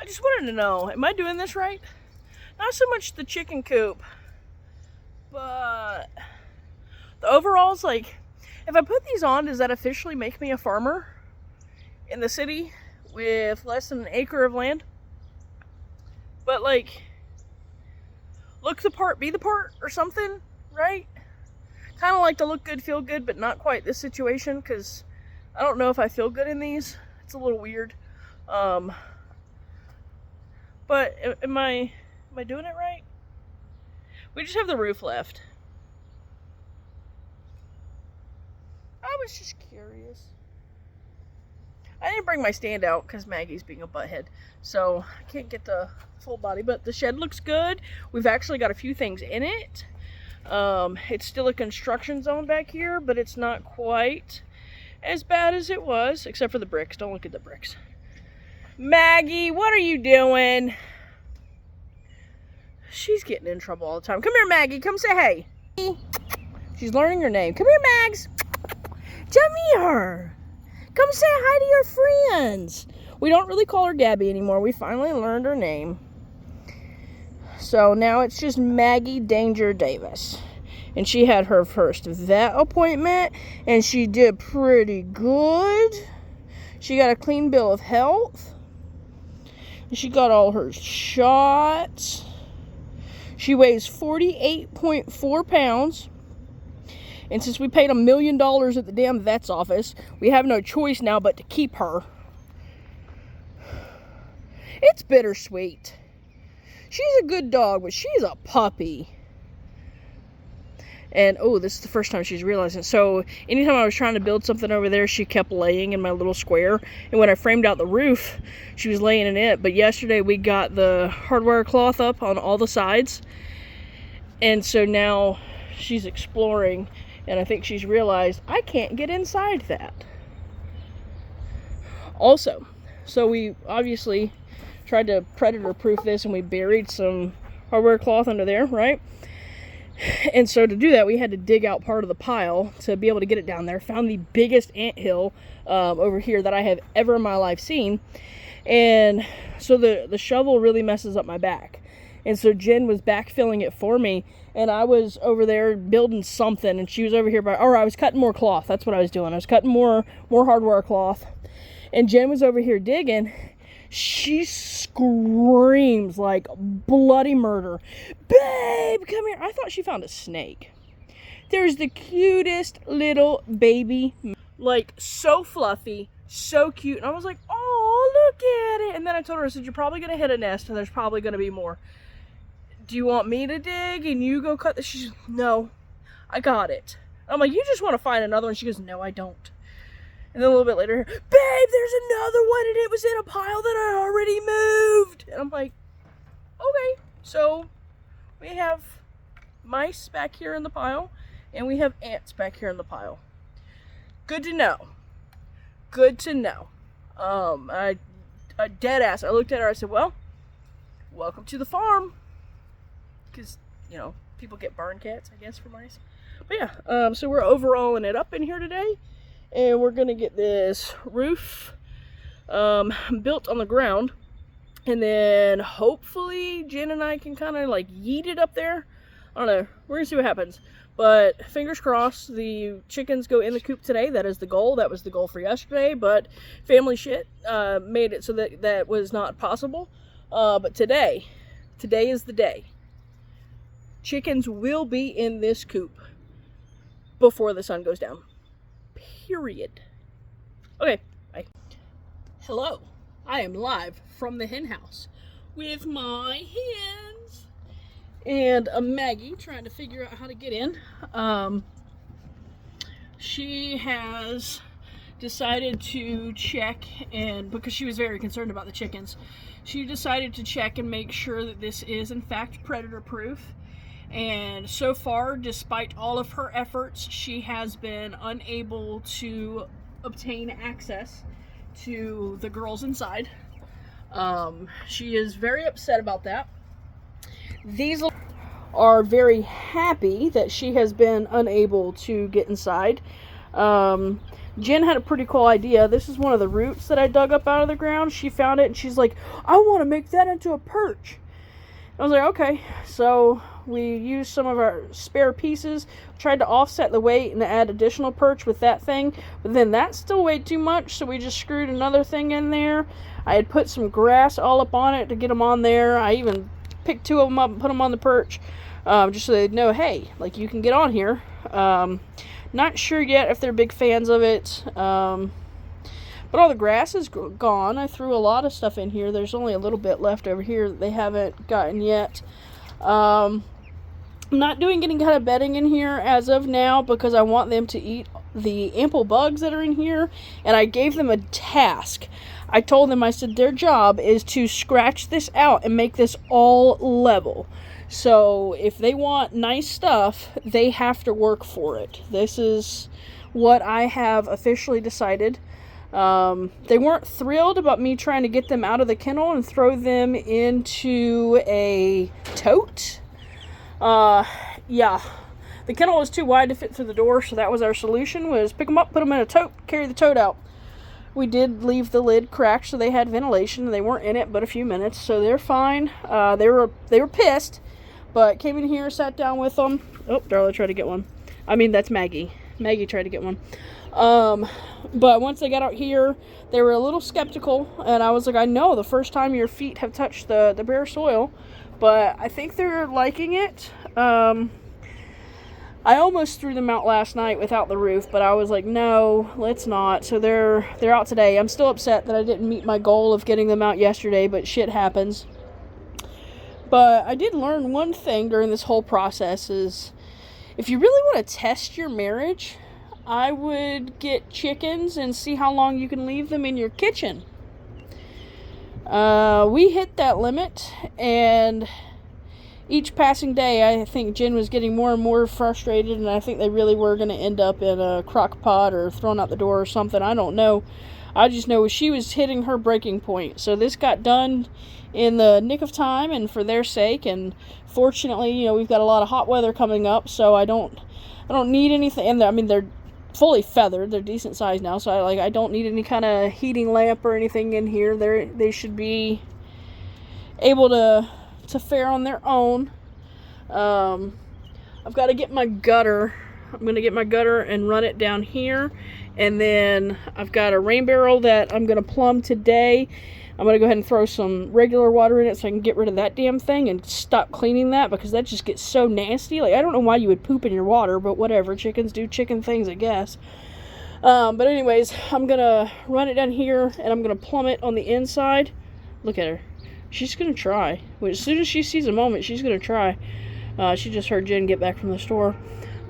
I just wanted to know, am I doing this right? Not so much the chicken coop, but the overalls, like, if I put these on, does that officially make me a farmer in the city with less than an acre of land? But, like, look the part, be the part, or something, right? Kind of like to look good, feel good, but not quite this situation, because I don't know if I feel good in these. It's a little weird. But am I doing it right? We just have the roof left. I was just curious. I didn't bring my stand out because Maggie's being a butthead, so I can't get the full body, but the shed looks good. We've actually got a few things in it. It's still a construction zone back here, but it's not quite as bad as it was, except for the bricks. Don't look at the bricks. Maggie, what are you doing? She's getting in trouble all the time. Come here, Maggie. Come say hey. She's learning her name. Come here, Mags. Come here. Come say hi to your friends. We don't really call her Gabby anymore. We finally learned her name. So now it's just Maggie Danger Davis. And she had her first vet appointment, and she did pretty good. She got a clean bill of health. She got all her shots. She weighs 48.4 pounds. And since we paid $1 million at the damn vet's office, we have no choice now but to keep her. It's bittersweet. She's a good dog, but she's a puppy. And, oh, this is the first time she's realizing. So, anytime I was trying to build something over there, she kept laying in my little square. And when I framed out the roof, she was laying in it. But yesterday, we got the hardware cloth up on all the sides. And so now she's exploring. And I think she's realized, I can't get inside that. Also, so we obviously tried to predator-proof this, and we buried some hardware cloth under there, right? And so to do that, we had to dig out part of the pile to be able to get it down there. Found the biggest anthill over here that I have ever in my life seen. And so the shovel really messes up my back. And so Jen was backfilling it for me. And I was over there building something. And she was over here or I was cutting more cloth. That's what I was doing. I was cutting more hardware cloth. And Jen was over here digging. She screams like bloody murder. Babe, come here. I thought she found a snake. There's the cutest little baby. Like, so fluffy, so cute. And I was like, oh, look at it. And then I told her, I said, you're probably going to hit a nest, and there's probably going to be more. Do you want me to dig and you go cut this? She's, no, I got it. I'm like, you just want to find another one? She goes, no, I don't. And then a little bit later, babe, there's another one, and it was in a pile that I already moved. And I'm like, okay. So we have mice back here in the pile, and we have ants back here in the pile. Good to know. Good to know. I dead ass. I looked at her. I said, well, welcome to the farm. Because, you know, people get barn cats, I guess, for mice. But yeah, so we're overalling it up in here today. And we're going to get this roof built on the ground. And then hopefully Jen and I can kind of like yeet it up there. I don't know. We're going to see what happens. But fingers crossed, the chickens go in the coop today. That is the goal. That was the goal for yesterday. But family shit made it so that was not possible. But today is the day. Chickens will be in this coop before the sun goes down. Period. Okay, bye. Hello, I am live from the hen house with my hens and Maggie trying to figure out how to get in. She has decided to check, and because she was very concerned about the chickens, she decided to check and make sure that this is in fact predator proof. And so far, despite all of her efforts, she has been unable to obtain access to the girls inside. She is very upset about that. These are very happy that she has been unable to get inside. Jen had a pretty cool idea. This is one of the roots that I dug up out of the ground. She found it and she's like, I want to make that into a perch. I was like, okay. So we used some of our spare pieces, tried to offset the weight and add additional perch with that thing, but then that still weighed too much, so we just screwed another thing in there. I had put some grass all up on it to get them on there. I even picked 2 of them up and put them on the perch, just so they'd know, hey, like, you can get on here. Not sure yet if they're big fans of it, but all the grass is gone. I threw a lot of stuff in here. There's only a little bit left over here that they haven't gotten yet. I'm not doing any kind of bedding in here as of now because I want them to eat the ample bugs that are in here, and I gave them a task. I told them, I said, their job is to scratch this out and make this all level. So if they want nice stuff, they have to work for it. This is what I have officially decided. They weren't thrilled about me trying to get them out of the kennel and throw them into a tote. Yeah, the kennel was too wide to fit through the door, so that was our solution, was pick them up, put them in a tote, carry the tote out. We did leave the lid cracked, so they had ventilation, and they weren't in it but a few minutes, so they're fine. They were pissed, but came in here, sat down with them. Oh, Darla tried to get one. I mean, that's Maggie. Maggie tried to get one. But once they got out here, they were a little skeptical, and I was like, I know, the first time your feet have touched the bare soil, but I think they're liking it. I almost threw them out last night without the roof, but I was like, no, let's not. So they're out today. I'm still upset that I didn't meet my goal of getting them out yesterday, but shit happens. But I did learn one thing during this whole process is, if you really want to test your marriage, I would get chickens and see how long you can leave them in your kitchen. We hit that limit, and each passing day, I think Jen was getting more and more frustrated, and I think they really were going to end up in a crock pot or thrown out the door or something. I don't know. I just know she was hitting her breaking point. So this got done in the nick of time and for their sake, and fortunately, you know, we've got a lot of hot weather coming up, so I don't need anything. And I mean, they're fully feathered. They're decent size now, so I don't need any kind of heating lamp or anything in here. They should be able to fare on their own. I've got to get my gutter. I'm going to get my gutter and run it down here, and then I've got a rain barrel that I'm going to plumb today. I'm going to go ahead and throw some regular water in it so I can get rid of that damn thing and stop cleaning that, because that just gets so nasty. Like, I don't know why you would poop in your water, but whatever. Chickens do chicken things, I guess. But anyways, I'm going to run it down here, and I'm going to plumb it on the inside. Look at her. She's going to try. As soon as she sees a moment, she's going to try. She just heard Jen get back from the store.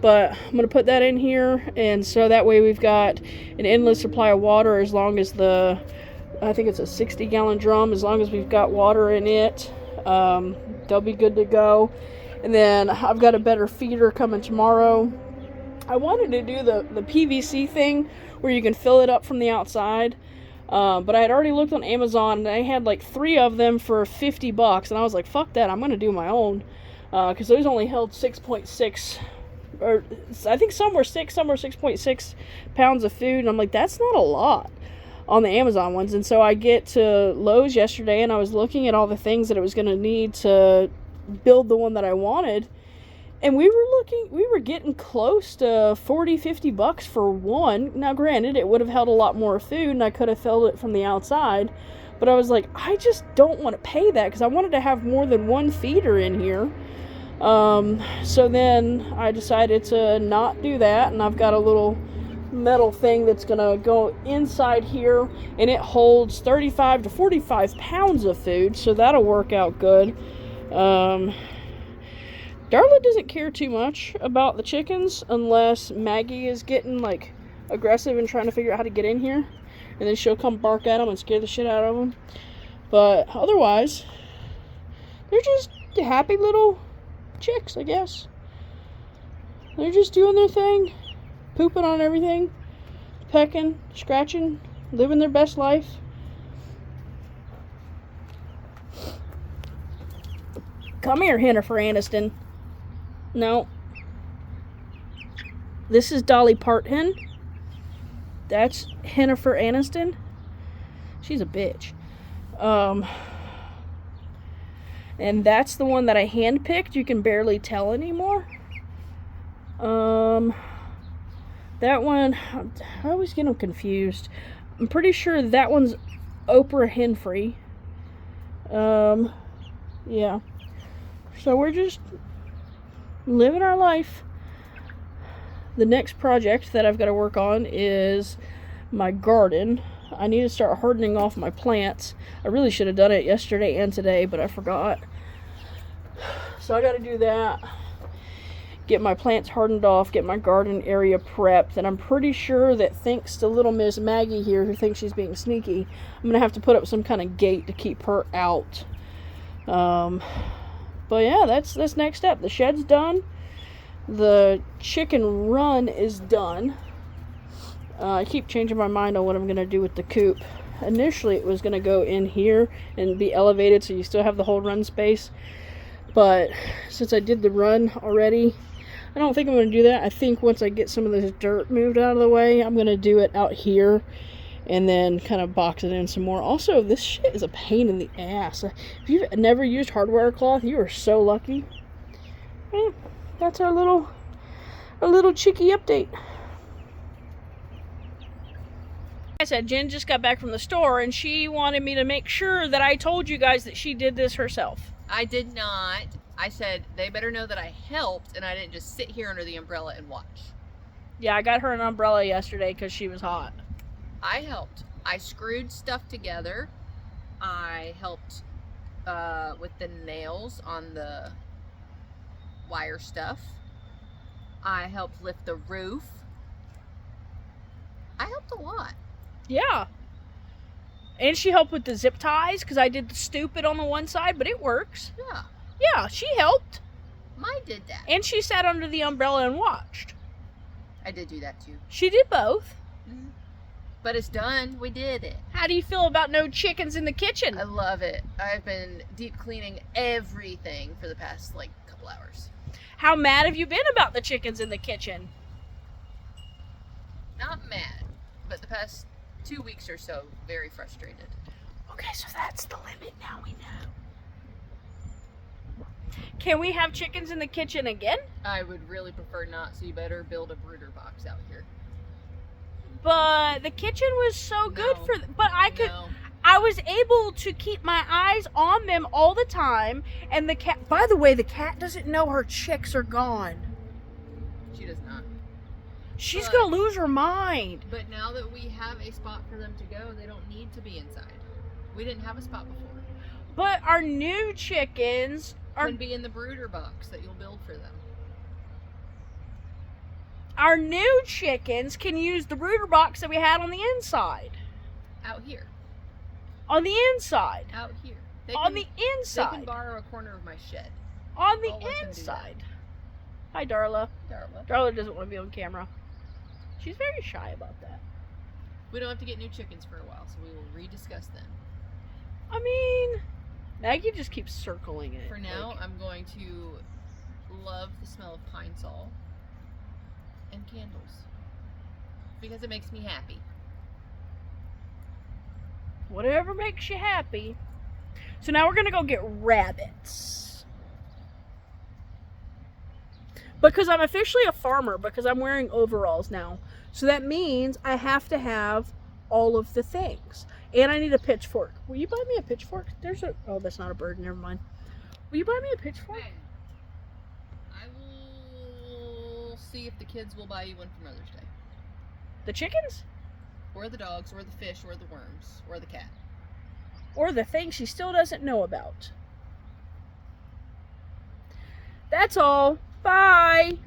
But I'm going to put that in here, and so that way we've got an endless supply of water as long as I think it's a 60-gallon drum. As long as we've got water in it, they'll be good to go. And then I've got a better feeder coming tomorrow. I wanted to do the PVC thing where you can fill it up from the outside. But I had already looked on Amazon, and they had like 3 of them for $50, and I was like, fuck that, I'm going to do my own. Because those only held 6.6, or I think some were 6, some were 6.6 pounds of food, and I'm like, that's not a lot on the Amazon ones. And so I get to Lowe's yesterday, and I was looking at all the things that it was going to need to build the one that I wanted, and we were getting close to $40-50 for one. Now granted, it would have held a lot more food, and I could have filled it from the outside, but I was like, I just don't want to pay that, because I wanted to have more than one feeder in here. So then I decided to not do that, and I've got a little metal thing that's gonna go inside here, and it holds 35 to 45 pounds of food, so that'll work out good. Darla doesn't care too much about the chickens unless Maggie is getting like aggressive and trying to figure out how to get in here, and then she'll come bark at them and scare the shit out of them. But otherwise, they're just happy little chicks, I guess. They're just doing their thing, pooping on everything, pecking, scratching, living their best life. Come here, Hennifer Aniston. No. This is Dolly Part-Hen. That's Hennifer Aniston. She's a bitch. And that's the one that I handpicked. You can barely tell anymore. That one, I always get them confused. I'm pretty sure that one's Oprah Henfrey. Yeah. So we're just living our life. The next project that I've got to work on is my garden. I need to start hardening off my plants. I really should have done it yesterday and today, but I forgot. So I got to do that. Get my plants hardened off, get my garden area prepped, and I'm pretty sure that thanks to little Miss Maggie here, who thinks she's being sneaky, I'm going to have to put up some kind of gate to keep her out. But yeah, that's this next step. The shed's done. The chicken run is done. I keep changing my mind on what I'm going to do with the coop. Initially, it was going to go in here and be elevated so you still have the whole run space. But since I did the run already, I don't think I'm going to do that. I think once I get some of this dirt moved out of the way, I'm going to do it out here and then kind of box it in some more. Also, this shit is a pain in the ass. If you've never used hardware cloth, you are so lucky. Yeah, that's our little cheeky update. I said Jen just got back from the store and she wanted me to make sure that I told you guys that she did this herself. I did not. I said they better know that I helped and I didn't just sit here under the umbrella and watch. Yeah, I got her an umbrella yesterday because she was hot. I helped. I screwed stuff together. I helped with the nails on the wire stuff. I helped lift the roof. I helped a lot. Yeah. And she helped with the zip ties because I did the stupid on the one side, but it works. Yeah. Yeah, she helped. Mine did that. And she sat under the umbrella and watched. I did do that too. She did both. Mm-hmm. But it's done. We did it. How do you feel about no chickens in the kitchen? I love it. I've been deep cleaning everything for the past couple hours. How mad have you been about the chickens in the kitchen? Not mad, but the past 2 weeks or so, very frustrated. Okay, so that's the limit now, we know. Can we have chickens in the kitchen again? I would really prefer not, so you better build a brooder box out here. But the kitchen was so good for but No. I was able to keep my eyes on them all the time, and the cat, by the way, the cat doesn't know her chicks are gone. She does not. She's gonna lose her mind. But now that we have a spot for them to go, they don't need to be inside. We didn't have a spot before. But our new chickens can be in the brooder box that you'll build for them. Our new chickens can use the brooder box that we had on the inside. Out here. On the inside. Out here. On the inside. They can borrow a corner of my shed. On the inside. Hi, Darla. Darla doesn't want to be on camera. She's very shy about that. We don't have to get new chickens for a while, so we will rediscuss them. I mean, Maggie just keeps circling it. For now, I'm going to love the smell of pine sol and candles because it makes me happy. Whatever makes you happy. So now we're going to go get rabbits. Because I'm officially a farmer because I'm wearing overalls now. So that means I have to have all of the things. And I need a pitchfork. Will you buy me a pitchfork? Oh, that's not a bird. Never mind. Will you buy me a pitchfork? Hey, I will see if the kids will buy you one for Mother's Day. The chickens? Or the dogs, or the fish, or the worms, or the cat. Or the thing she still doesn't know about. That's all. Bye.